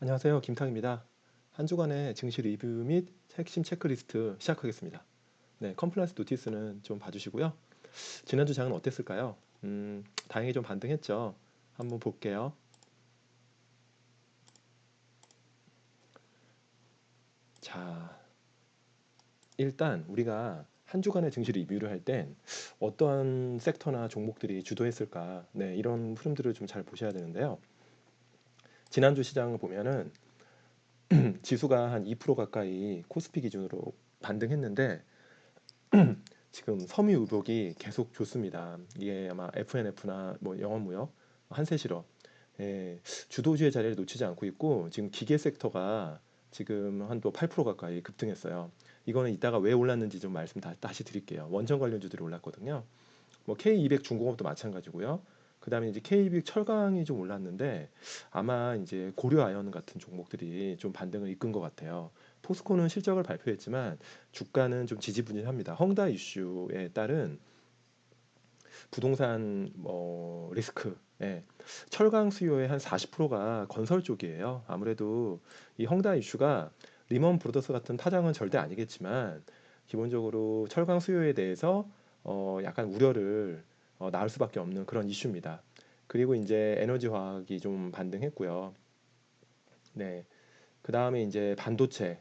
안녕하세요. 김탁입니다. 한 주간의 증시 리뷰 및 핵심 체크리스트 시작하겠습니다. 네, 컴플라이언스 노티스는 좀 봐주시고요. 지난주 장은 어땠을까요? 다행히 좀 반등했죠. 한번 볼게요. 자, 일단 우리가 한 주간의 증시 리뷰를 할 땐 어떠한 섹터나 종목들이 주도했을까? 네, 이런 흐름들을 좀 잘 보셔야 되는데요. 지난주 시장을 보면은 지수가 한 2% 가까이 코스피 기준으로 반등했는데 지금 섬유 의복이 계속 좋습니다. 이게 아마 FNF나 뭐 영업무역, 한세실업 주도주의 자리를 놓치지 않고 있고 지금 기계 섹터가 지금 한 또 8% 가까이 급등했어요. 이거는 이따가 왜 올랐는지 좀 말씀 다시 드릴게요. 원전 관련주들이 올랐거든요. 뭐 K200 중공업도 마찬가지고요. 그다음에 이제 K200 철강이 좀 올랐는데 아마 이제 고려 아연 같은 종목들이 좀 반등을 이끈 것 같아요. 포스코는 실적을 발표했지만 주가는 좀 지지부진합니다. 헝다 이슈에 따른 부동산 리스크, 철강 수요의 한 40%가 건설 쪽이에요. 아무래도 이 헝다 이슈가 리먼 브로더스 같은 타장은 절대 아니겠지만 기본적으로 철강 수요에 대해서 약간 우려를 낳을 수밖에 없는 그런 이슈입니다. 그리고 이제 에너지 화학이 좀 반등했고요. 네. 그 다음에 이제 반도체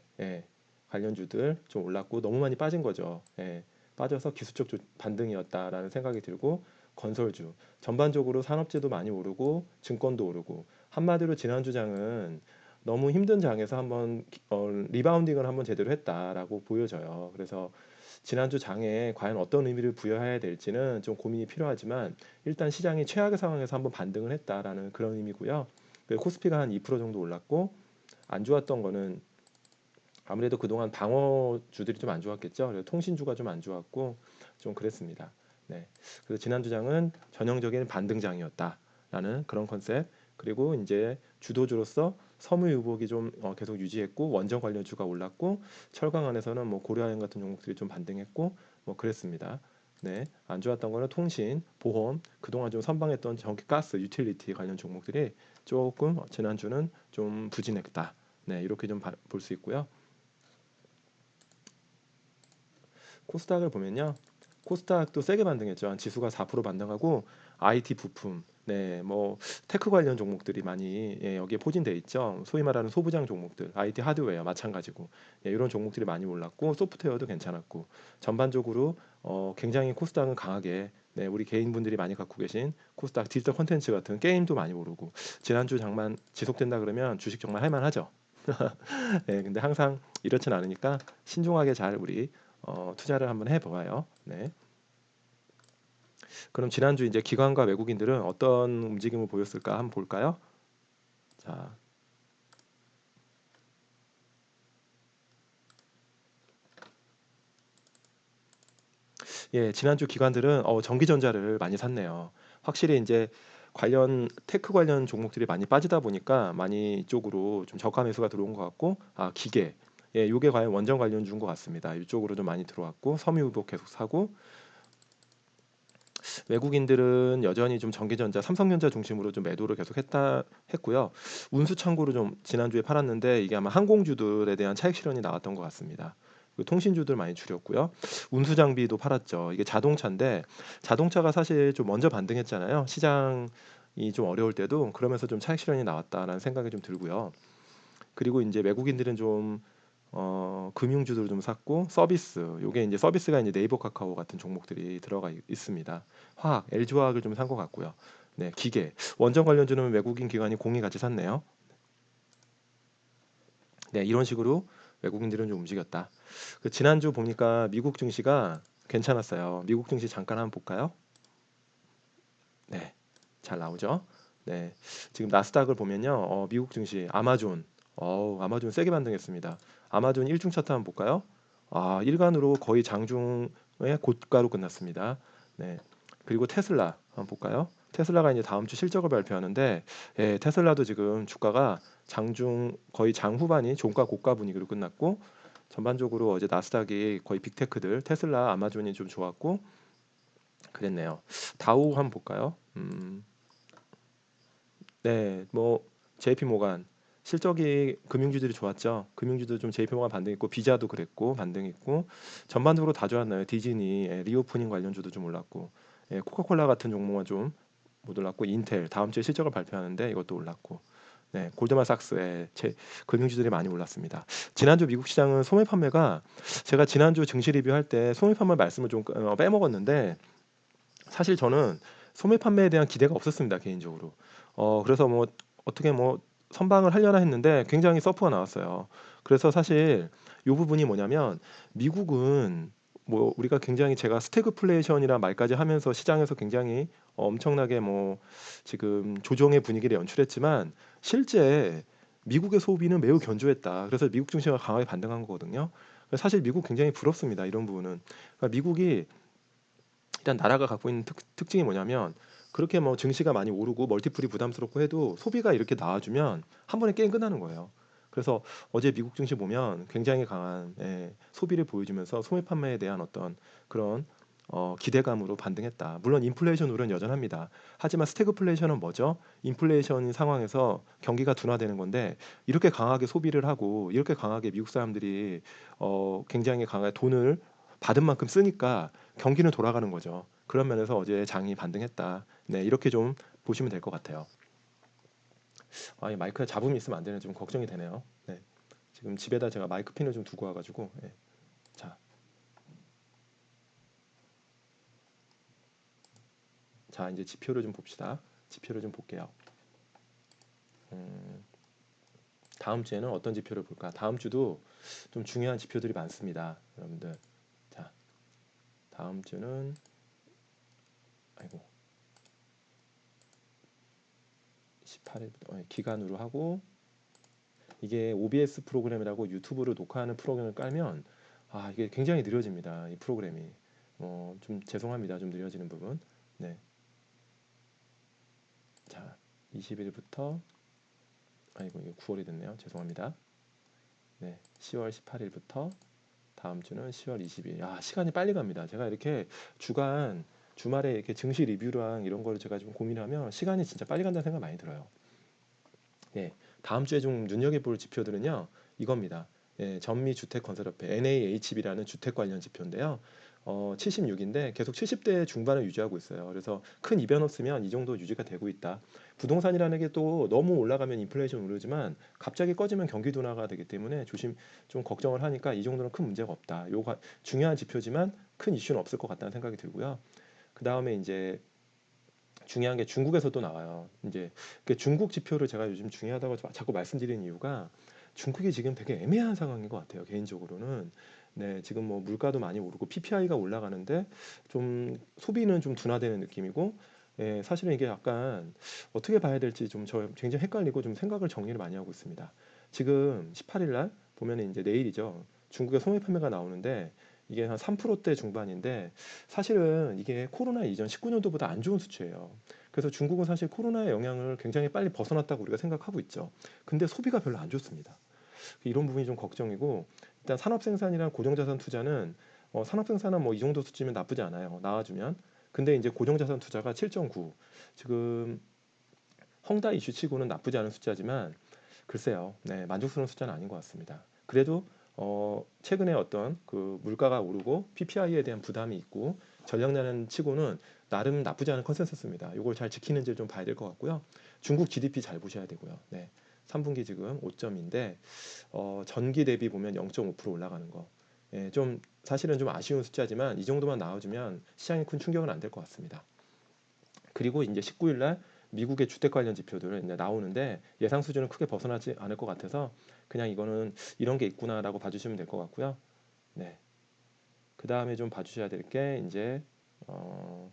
관련주들 좀 올랐고 너무 많이 빠진 거죠. 빠져서 기술적 반등이었다라는 생각이 들고 건설주 전반적으로 산업재도 많이 오르고 증권도 오르고 한마디로 지난주 장은 너무 힘든 장에서 한번 리바운딩을 한번 제대로 했다라고 보여져요. 그래서 지난주 장에 과연 어떤 의미를 부여해야 될지는 좀 고민이 필요하지만 일단 시장이 최악의 상황에서 한번 반등을 했다라는 그런 의미고요. 코스피가 한 2% 정도 올랐고 안 좋았던 거는 아무래도 그동안 방어주들이 좀 안 좋았겠죠. 그래서 통신주가 좀 안 좋았고 좀 그랬습니다. 네. 그래서 지난 주장은 전형적인 반등장이었다라는 그런 컨셉. 그리고 이제 주도주로서 섬유유복이 좀 계속 유지했고 원전 관련주가 올랐고 철강 안에서는 뭐 고려아연 같은 종목들이 좀 반등했고 뭐 그랬습니다. 네, 안 좋았던 거는 통신, 보험, 그동안 좀 선방했던 전기, 가스, 유틸리티 관련 종목들이 조금 지난주는 좀 부진했다. 네, 이렇게 좀 볼 수 있고요. 코스닥을 보면요. 코스닥도 세게 반등했죠. 지수가 4% 반등하고 IT 부품, 뭐 테크 관련 종목들이 많이 여기에 포진돼 있죠. 소위 말하는 소부장 종목들, IT 하드웨어 마찬가지고 이런 종목들이 많이 올랐고 소프트웨어도 괜찮았고 전반적으로 굉장히 코스닥은 강하게 우리 개인분들이 많이 갖고 계신 코스닥 디지털 콘텐츠 같은 게임도 많이 오르고 지난주 장만 지속된다 그러면 주식 정말 할만하죠. 근데 항상 이렇진 않으니까 신중하게 잘 우리 투자를 한번 해봐요. 네. 그럼 지난주 이제 기관과 외국인들은 어떤 움직임을 보였을까 한번 볼까요? 자, 지난주 기관들은 전기전자를 많이 샀네요. 확실히 이제 관련 테크 관련 종목들이 많이 빠지다 보니까 많이 이쪽으로 좀 저가 매수가 들어온 것 같고, 기계, 요게 과연 원전 관련주인 것 같습니다. 이쪽으로 좀 많이 들어왔고, 섬유유복 계속 사고, 외국인들은 여전히 좀 전기전자, 삼성전자 중심으로 좀 매도를 계속 했고요. 운수 창고로 좀 지난주에 팔았는데 이게 아마 항공주들에 대한 차익 실현이 나왔던 것 같습니다. 그리고 통신주들 많이 줄였고요. 운수 장비도 팔았죠. 이게 자동차인데 자동차가 사실 좀 먼저 반등했잖아요. 시장이 좀 어려울 때도 그러면서 좀 차익 실현이 나왔다라는 생각이 좀 들고요. 그리고 이제 외국인들은 좀 금융주들을 좀 샀고 서비스 요게 이제 서비스가 이제 네이버 카카오 같은 종목들이 들어가 있습니다. 화학 LG화학을 좀 산 것 같고요. 네, 기계 원전 관련주는 외국인 기관이 공이 같이 샀네요. 네, 이런 식으로 외국인들은 좀 움직였다. 지난주 보니까 미국 증시가 괜찮았어요. 미국 증시 잠깐 한번 볼까요? 네, 잘 나오죠. 네, 지금 나스닥을 보면요, 미국 증시 아마존, 아마존 세게 반등했습니다. 아마존 1중 차트 한번 볼까요? 일간으로 거의 장중의 고가로 끝났습니다. 네, 그리고 테슬라 한번 볼까요? 테슬라가 이제 다음 주 실적을 발표하는데, 테슬라도 지금 주가가 장중 거의 장 후반이 종가 고가 분위기로 끝났고, 전반적으로 어제 나스닥이 거의 빅테크들, 테슬라, 아마존이 좀 좋았고, 그랬네요. 다우 한번 볼까요? 네, 뭐 JP 모간 실적이 금융주들이 좋았죠. 금융주도 좀 JP모간 반등했고 비자도 그랬고 반등했고 전반적으로 다 좋았나요. 디즈니, 리오프닝 관련주도 좀 올랐고 코카콜라 같은 종목은 좀 못 올랐고 인텔 다음 주에 실적을 발표하는데 이것도 올랐고 골드만삭스의 금융주들이 많이 올랐습니다. 지난주 미국 시장은 소매 판매가 제가 지난주 증시 리뷰할 때 소매 판매 말씀을 좀 빼먹었는데 사실 저는 소매 판매에 대한 기대가 없었습니다 개인적으로. 그래서 뭐 어떻게 뭐 선방을 하려나 했는데 굉장히 서프가 나왔어요. 그래서 사실 요 부분이 뭐냐면 미국은 뭐 우리가 굉장히 제가 스태그플레이션이라 말까지 하면서 시장에서 굉장히 엄청나게 뭐 지금 조정의 분위기를 연출했지만 실제 미국의 소비는 매우 견조했다. 그래서 미국 증시가 강하게 반등한 거거든요. 사실 미국 굉장히 부럽습니다. 이런 부분은. 그러니까 미국이 일단 나라가 갖고 있는 특징이 뭐냐면 그렇게 뭐 증시가 많이 오르고 멀티플이 부담스럽고 해도 소비가 이렇게 나와주면 한 번에 게임 끝나는 거예요. 그래서 어제 미국 증시 보면 굉장히 강한 소비를 보여주면서 소매 판매에 대한 어떤 그런 기대감으로 반등했다. 물론 인플레이션 우려는 여전합니다. 하지만 스태그플레이션은 뭐죠? 인플레이션 상황에서 경기가 둔화되는 건데 이렇게 강하게 소비를 하고 이렇게 강하게 미국 사람들이 굉장히 강하게 돈을 받은 만큼 쓰니까 경기는 돌아가는 거죠. 그런 면에서 어제 장이 반등했다. 네, 이렇게 좀 보시면 될 것 같아요. 이 마이크에 잡음이 있으면 안 되는 좀 걱정이 되네요. 네, 지금 집에다 제가 마이크 핀을 좀 두고 와가지고 자, 자 이제 지표를 좀 봅시다. 지표를 좀 볼게요. 음, 다음 주에는 어떤 지표를 볼까? 다음 주도 좀 중요한 지표들이 많습니다, 여러분들. 자, 다음 주는 아이고 18일부터 기간으로 하고 이게 OBS 프로그램이라고 유튜브를 녹화하는 프로그램을 깔면 이게 굉장히 느려집니다. 이 프로그램이 좀 죄송합니다. 좀 느려지는 부분. 네, 자 20일부터 아이고 이거 9월이 됐네요. 죄송합니다. 네, 10월 18일부터 다음 주는 10월 20일. 시간이 빨리 갑니다. 제가 이렇게 주간 주말에 이렇게 증시 리뷰랑 이런 거를 제가 좀 고민하면 시간이 진짜 빨리 간다는 생각 많이 들어요. 네, 다음 주에 좀 눈여겨볼 지표들은요 이겁니다. 전미주택건설협회 NAHB라는 주택 관련 지표인데요. 76인데 계속 70대 중반을 유지하고 있어요. 그래서 큰 이변 없으면 이 정도 유지가 되고 있다. 부동산이라는 게 또 너무 올라가면 인플레이션 오르지만 갑자기 꺼지면 경기 둔화가 되기 때문에 좀 걱정을 하니까 이 정도는 큰 문제가 없다. 요가 중요한 지표지만 큰 이슈는 없을 것 같다는 생각이 들고요. 그 다음에 이제 중요한 게 중국에서도 나와요. 이제 그 중국 지표를 제가 요즘 중요하다고 자꾸 말씀드리는 이유가 중국이 지금 되게 애매한 상황인 것 같아요. 개인적으로는. 네, 지금 뭐 물가도 많이 오르고 PPI가 올라가는데 좀 소비는 좀 둔화되는 느낌이고, 사실은 이게 약간 어떻게 봐야 될지 좀 저 굉장히 헷갈리고 좀 생각을 정리를 많이 하고 있습니다. 지금 18일 날 보면 이제 내일이죠. 중국의 소매 판매가 나오는데 이게 한 3%대 중반인데 사실은 이게 코로나 이전 19년도보다 안 좋은 수치예요. 그래서 중국은 사실 코로나의 영향을 굉장히 빨리 벗어났다고 우리가 생각하고 있죠. 근데 소비가 별로 안 좋습니다. 이런 부분이 좀 걱정이고 일단 산업 생산이랑 고정자산 투자는 산업 생산은 뭐 이 정도 수치면 나쁘지 않아요. 나와주면. 근데 이제 고정자산 투자가 7.9. 지금 헝다 이슈치고는 나쁘지 않은 숫자지만 글쎄요. 네, 만족스러운 숫자는 아닌 것 같습니다. 그래도 최근에 어떤 그 물가가 오르고 PPI에 대한 부담이 있고 전략나는 치고는 나름 나쁘지 않은 컨센서스입니다. 이걸 잘 지키는지 좀 봐야 될 것 같고요. 중국 GDP 잘 보셔야 되고요. 네, 3분기 지금 5점인데 전기 대비 보면 0.5% 올라가는 거. 좀 사실은 좀 아쉬운 숫자지만 이 정도만 나와주면 시장에 큰 충격은 안 될 것 같습니다. 그리고 이제 19일 날 미국의 주택 관련 지표들 이제 나오는데 예상 수준은 크게 벗어나지 않을 것 같아서 그냥 이거는 이런 게 있구나라고 봐주시면 될 것 같고요. 네. 그 다음에 좀 봐주셔야 될 게 이제 어,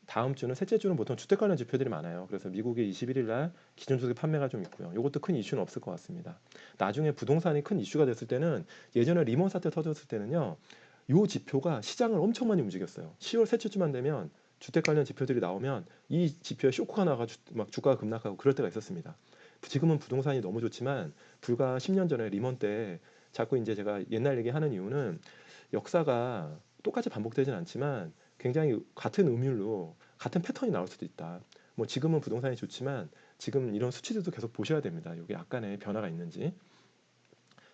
다음 주는 셋째 주는 보통 주택 관련 지표들이 많아요. 그래서 미국의 21일 날 기준주택 판매가 좀 있고요. 이것도 큰 이슈는 없을 것 같습니다. 나중에 부동산이 큰 이슈가 됐을 때는 예전에 리먼 사태 터졌을 때는요. 요 지표가 시장을 엄청 많이 움직였어요. 10월 셋째 주만 되면 주택 관련 지표들이 나오면 이 지표에 쇼크가 나가지고 막 주가가 급락하고 그럴 때가 있었습니다. 지금은 부동산이 너무 좋지만 불과 10년 전에 리먼 때 자꾸 이제 제가 옛날 얘기하는 이유는 역사가 똑같이 반복되진 않지만 굉장히 같은 음율로 같은 패턴이 나올 수도 있다. 뭐 지금은 부동산이 좋지만 지금 이런 수치들도 계속 보셔야 됩니다. 이게 약간의 변화가 있는지.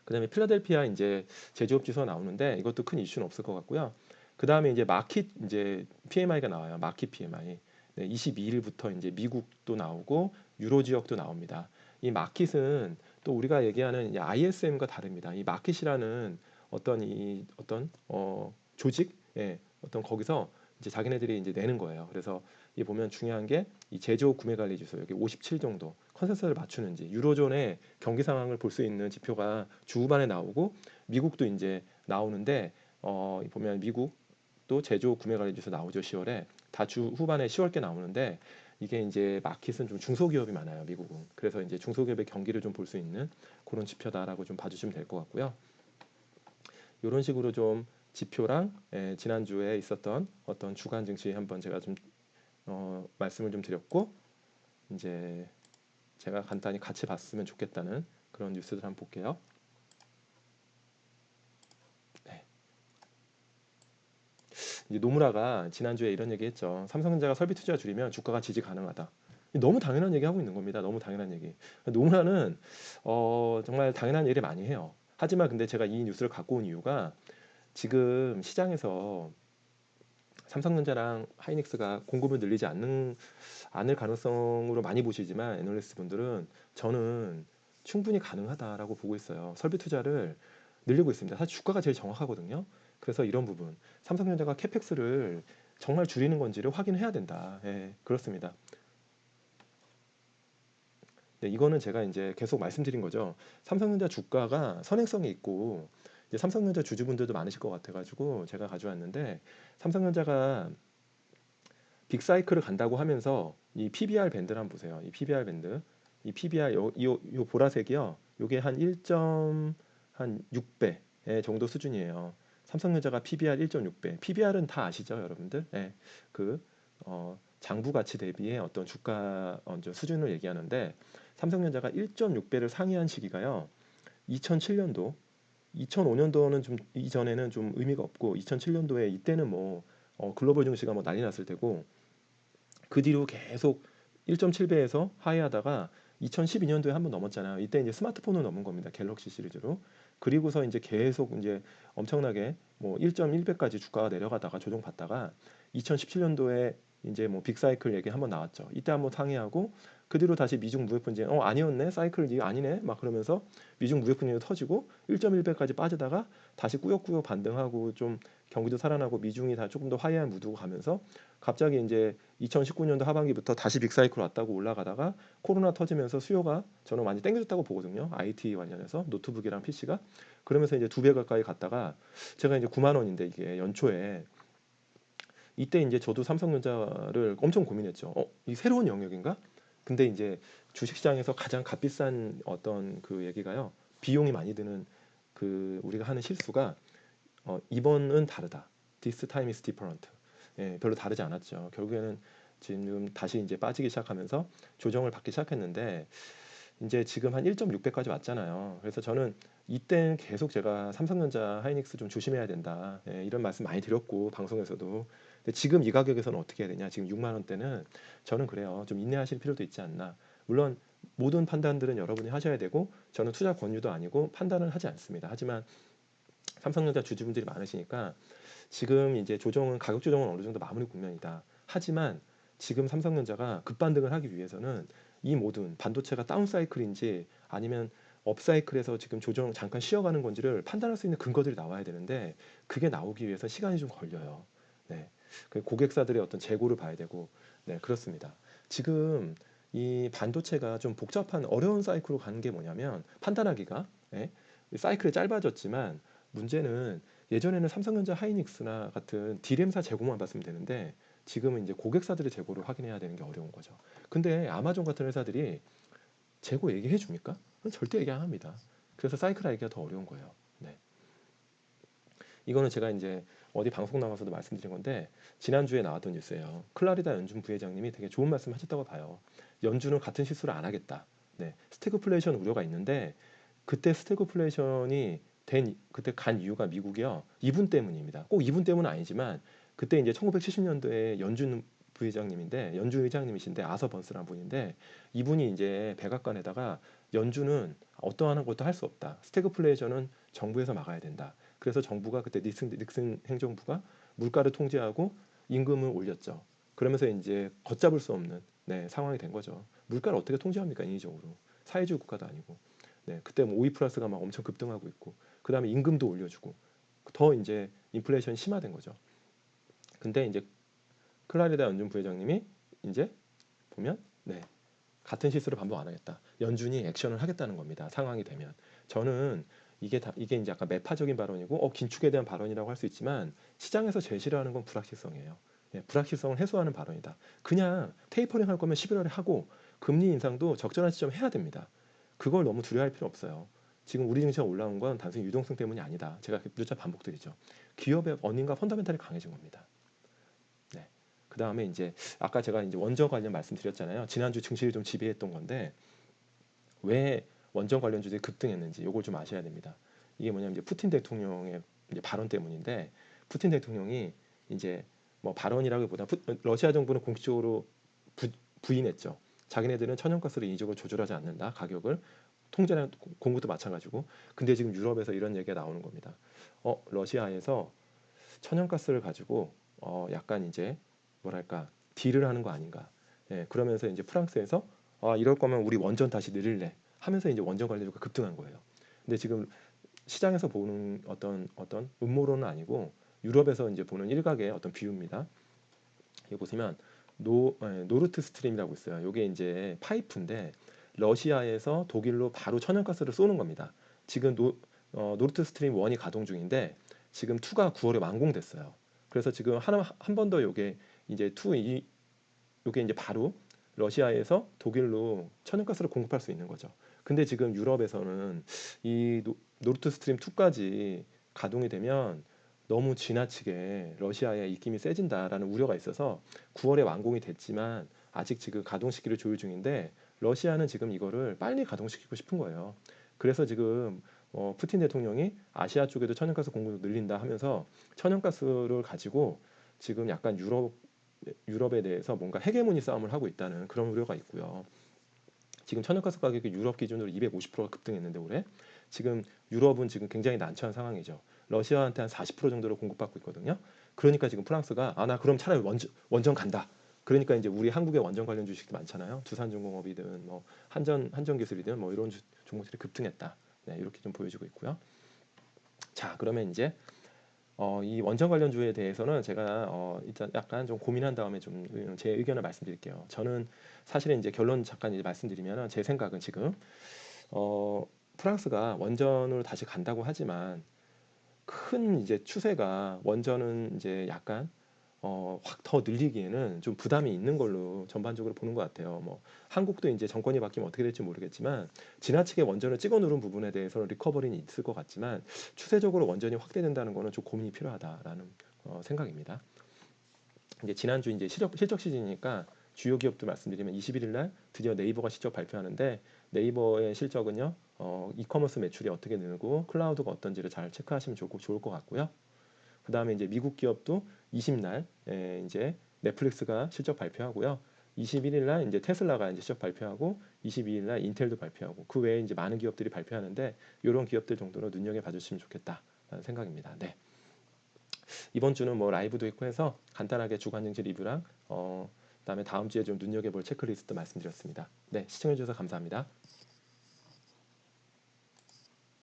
그다음에 필라델피아 이제 제조업 지수가 나오는데 이것도 큰 이슈는 없을 것 같고요. 그다음에 이제 마켓 이제 PMI가 나와요. 마켓 PMI. 네, 22일부터 이제 미국도 나오고 유로 지역도 나옵니다. 이 마켓은 또 우리가 얘기하는 이 ISM과 다릅니다. 이 마켓이라는 어떤 조직, 예, 어떤 거기서 이제 자기네들이 이제 내는 거예요. 그래서 이 보면 중요한 게 이 제조 구매 관리 지수 여기 57 정도 컨센서스를 맞추는지 유로존의 경기 상황을 볼 수 있는 지표가 주 후반에 나오고 미국도 이제 나오는데 보면 미국도 제조 구매 관리 지수 나오죠. 10월에 다 주 후반에 10월께 나오는데 이게 이제 마켓은 좀 중소기업이 많아요. 미국은. 그래서 이제 중소기업의 경기를 좀 볼 수 있는 그런 지표다라고 좀 봐주시면 될 것 같고요. 이런 식으로 좀 지표랑 지난주에 있었던 어떤 주간 증시 한번 제가 좀 말씀을 좀 드렸고 이제 제가 간단히 같이 봤으면 좋겠다는 그런 뉴스들 한번 볼게요. 네. 이제 노무라가 지난주에 이런 얘기했죠. 삼성전자가 설비 투자 줄이면 주가가 지지 가능하다. 너무 당연한 얘기 하고 있는 겁니다. 너무 당연한 얘기. 노무라는 정말 당연한 얘기를 많이 해요. 하지만 근데 제가 이 뉴스를 갖고 온 이유가 지금 시장에서 삼성전자랑 하이닉스가 공급을 늘리지 않을 가능성으로 많이 보시지만 애널리스트 분들은 저는 충분히 가능하다라고 보고 있어요. 설비 투자를 늘리고 있습니다. 사실 주가가 제일 정확하거든요. 그래서 이런 부분 삼성전자가 캐펙스를 정말 줄이는 건지를 확인해야 된다. 예, 그렇습니다. 네, 이거는 제가 이제 계속 말씀드린 거죠. 삼성전자 주가가 선행성이 있고 이제 삼성전자 주주분들도 많으실 것 같아가지고 제가 가져왔는데 삼성전자가 빅사이클을 간다고 하면서 이 PBR 밴드를 한번 보세요. 이 PBR 밴드, 이 PBR 요 보라색이요. 요게 한 1.6배 정도 수준이에요. 삼성전자가 PBR 1.6배. PBR은 다 아시죠, 여러분들? 예, 그 장부 가치 대비의 어떤 주가 수준을 얘기하는데 삼성전자가 1.6배를 상회한 시기가요. 2007년도, 2005년도는 좀 이전에는 좀 의미가 없고 2007년도에 이때는 뭐 글로벌 증시가 뭐 난리 났을 때고 그 뒤로 계속 1.7배에서 하회하다가 2012년도에 한번 넘었잖아요. 이때 이제 스마트폰을 넘은 겁니다. 갤럭시 시리즈로. 그리고서 이제 계속 이제 엄청나게 뭐 1.1배까지 주가가 내려가다가 조정받다가 2017년도에 이제 뭐 빅사이클 얘기 한번 나왔죠. 이때 한번 상회하고 그 뒤로 다시 미중 무역 분쟁 아니었네 사이클 이거 아니네 막 그러면서 미중 무역 분쟁이 터지고 1.1배까지 빠지다가 다시 꾸역꾸역 반등하고 좀 경기도 살아나고 미중이 다 조금 더 화해한 무드고 가면서 갑자기 이제 2019년도 하반기부터 다시 빅사이클 왔다고 올라가다가 코로나 터지면서 수요가 저는 많이 땡겨졌다고 보거든요. IT 관련해서 노트북이랑 PC가 그러면서 이제 2배 가까이 갔다가 제가 이제 9만 원인데 이게 연초에 이때 이제 저도 삼성전자를 엄청 고민했죠. 이 새로운 영역인가? 근데 이제 주식시장에서 가장 값비싼 어떤 그 얘기가요. 비용이 많이 드는 그 우리가 하는 실수가 이번은 다르다. This time is different. 예, 별로 다르지 않았죠. 결국에는 지금 다시 이제 빠지기 시작하면서 조정을 받기 시작했는데 이제 지금 한 1.6배까지 왔잖아요. 그래서 저는 이때는 계속 제가 삼성전자, 하이닉스 좀 조심해야 된다. 예, 이런 말씀 많이 드렸고 방송에서도. 근데 지금 이 가격에서는 어떻게 해야 되냐? 지금 6만 원대는 저는 그래요. 좀 인내하실 필요도 있지 않나. 물론 모든 판단들은 여러분이 하셔야 되고 저는 투자 권유도 아니고 판단을 하지 않습니다. 하지만 삼성전자 주주분들이 많으시니까 지금 이제 가격 조정은 어느 정도 마무리 국면이다. 하지만 지금 삼성전자가 급반등을 하기 위해서는 이 모든 반도체가 다운 사이클인지 아니면 업 사이클에서 지금 조정 잠깐 쉬어가는 건지를 판단할 수 있는 근거들이 나와야 되는데 그게 나오기 위해서 시간이 좀 걸려요. 네. 그 고객사들의 어떤 재고를 봐야 되고, 네, 그렇습니다. 지금 이 반도체가 좀 복잡한 어려운 사이클로 가는 게 뭐냐면 판단하기가, 예? 사이클이 짧아졌지만 문제는 예전에는 삼성전자 하이닉스나 같은 D램사 재고만 봤으면 되는데 지금은 이제 고객사들의 재고를 확인해야 되는 게 어려운 거죠. 근데 아마존 같은 회사들이 재고 얘기해 줍니까? 절대 얘기 안 합니다. 그래서 사이클 알기가 더 어려운 거예요. 네. 이거는 제가 이제 어디 방송 나가서도 말씀드린 건데 지난주에 나왔던 뉴스예요. 클라리다 연준 부회장님이 되게 좋은 말씀 하셨다고 봐요. 연준은 같은 실수를 안 하겠다. 네. 스태그플레이션 우려가 있는데 그때 스태그플레이션이 그때 간 이유가 미국이요. 이분 때문입니다. 꼭 이분 때문은 아니지만 그때 이제 1970년도에 연준 부회장님인데 연준 의장님이신데 아서 번스라는 분인데 이분이 이제 백악관에다가 연준은 어떠한 것도 할 수 없다. 스태그플레이션은 정부에서 막아야 된다. 그래서 정부가 그때 닉슨 행정부가 물가를 통제하고 임금을 올렸죠. 그러면서 이제 걷잡을 수 없는 네, 상황이 된 거죠. 물가를 어떻게 통제합니까? 인위적으로. 사회주의 국가도 아니고. 네, 그때 뭐 오이 플러스가 막 엄청 급등하고 있고 그다음에 임금도 올려주고 더 이제 인플레이션이 심화된 거죠. 근데 이제 클라리다 연준 부회장님이 이제 보면 네, 같은 실수를 반복 안 하겠다. 연준이 액션을 하겠다는 겁니다. 상황이 되면. 저는 이게 이제 약간 매파적인 발언이고 긴축에 대한 발언이라고 할 수 있지만 시장에서 제일 싫어하는 건 불확실성이에요. 예, 불확실성을 해소하는 발언이다. 그냥 테이퍼링 할 거면 11월에 하고 금리 인상도 적절한 시점에 해야 됩니다. 그걸 너무 두려워할 필요 없어요. 지금 우리 증시가 올라온 건 단순히 유동성 때문이 아니다. 제가 몇 차 반복드리죠. 기업의 어닝과 펀더멘탈이 강해진 겁니다. 네. 그 다음에 이제 아까 제가 이제 원전 관련 말씀드렸잖아요. 지난주 증시를 좀 지배했던 건데 왜 원전 관련주들이 급등했는지 이걸 좀 아셔야 됩니다. 이게 뭐냐면 이제 푸틴 대통령의 이제 발언 때문인데 푸틴 대통령이 이제 뭐 발언이라기보다 러시아 정부는 공식적으로 부인했죠. 자기네들은 천연가스를 인위적으로 조절하지 않는다. 가격을 통제나 공급도 마찬가지고. 근데 지금 유럽에서 이런 얘기가 나오는 겁니다. 러시아에서 천연가스를 가지고 약간 이제 뭐랄까 딜을 하는 거 아닌가. 예, 그러면서 이제 프랑스에서 이럴 거면 우리 원전 다시 늘릴래 하면서 이제 원전 관련주가 급등한 거예요. 근데 지금 시장에서 보는 어떤 음모론은 아니고 유럽에서 이제 보는 일각의 어떤 비유입니다. 여기 보시면 노르트 스트림이라고 있어요. 이게 이제 파이프인데 러시아에서 독일로 바로 천연가스를 쏘는 겁니다. 지금 노르트 스트림 1이 가동 중인데 지금 2가 9월에 완공됐어요. 그래서 지금 한 번 더 요게 이제 2 요게 이제 바로 러시아에서 독일로 천연가스를 공급할 수 있는 거죠. 근데 지금 유럽에서는 이 노르트 스트림 2까지 가동이 되면 너무 지나치게 러시아의 입김이 세진다라는 우려가 있어서 9월에 완공이 됐지만 아직 지금 가동 시기를 조율 중인데 러시아는 지금 이거를 빨리 가동시키고 싶은 거예요. 그래서 지금 푸틴 대통령이 아시아 쪽에도 천연가스 공급을 늘린다 하면서 천연가스를 가지고 지금 약간 유럽에 대해서 뭔가 헤게모니 싸움을 하고 있다는 그런 우려가 있고요. 지금 천연가스 가격이 유럽 기준으로 250%가 급등했는데 올해 지금 유럽은 지금 굉장히 난처한 상황이죠. 러시아한테 한 40% 정도로 공급받고 있거든요. 그러니까 지금 프랑스가 나 그럼 차라리 원전 간다. 그러니까 이제 우리 한국의 원전 관련 주식도 많잖아요. 두산중공업이든 뭐 한전기술이든 뭐 이런 종목들이 급등했다. 네, 이렇게 좀 보여지고 있고요. 자, 그러면 이제 이 원전 관련주에 대해서는 제가 일단 약간 좀 고민한 다음에 좀 제 의견을 말씀드릴게요. 저는 사실은 이제 결론 잠깐 이제 말씀드리면 제 생각은 지금 프랑스가 원전으로 다시 간다고 하지만 큰 이제 추세가 원전은 이제 약간 확 더 늘리기에는 좀 부담이 있는 걸로 전반적으로 보는 것 같아요. 뭐 한국도 이제 정권이 바뀌면 어떻게 될지 모르겠지만 지나치게 원전을 찍어 누른 부분에 대해서는 리커버리는 있을 것 같지만 추세적으로 원전이 확대된다는 거는 좀 고민이 필요하다라는 생각입니다. 이제 지난주 이제 실적 시즌이니까 주요 기업들 말씀드리면 21일 날 드디어 네이버가 실적 발표하는데 네이버의 실적은요. 이커머스 매출이 어떻게 늘고 클라우드가 어떤지를 잘 체크하시면 좋을 것 같고요. 그 다음에 이제 미국 기업도 20날 이제 넷플릭스가 실적 발표하고요. 21일 날 이제 테슬라가 이제 실적 발표하고 22일 날 인텔도 발표하고 그 외에 이제 많은 기업들이 발표하는데 이런 기업들 정도로 눈여겨 봐주시면 좋겠다라는 생각입니다. 네. 이번 주는 뭐 라이브도 있고 해서 간단하게 주간 증시 리뷰랑 그다음에 다음 주에 좀 눈여겨볼 체크리스트 말씀드렸습니다. 네, 시청해주셔서 감사합니다.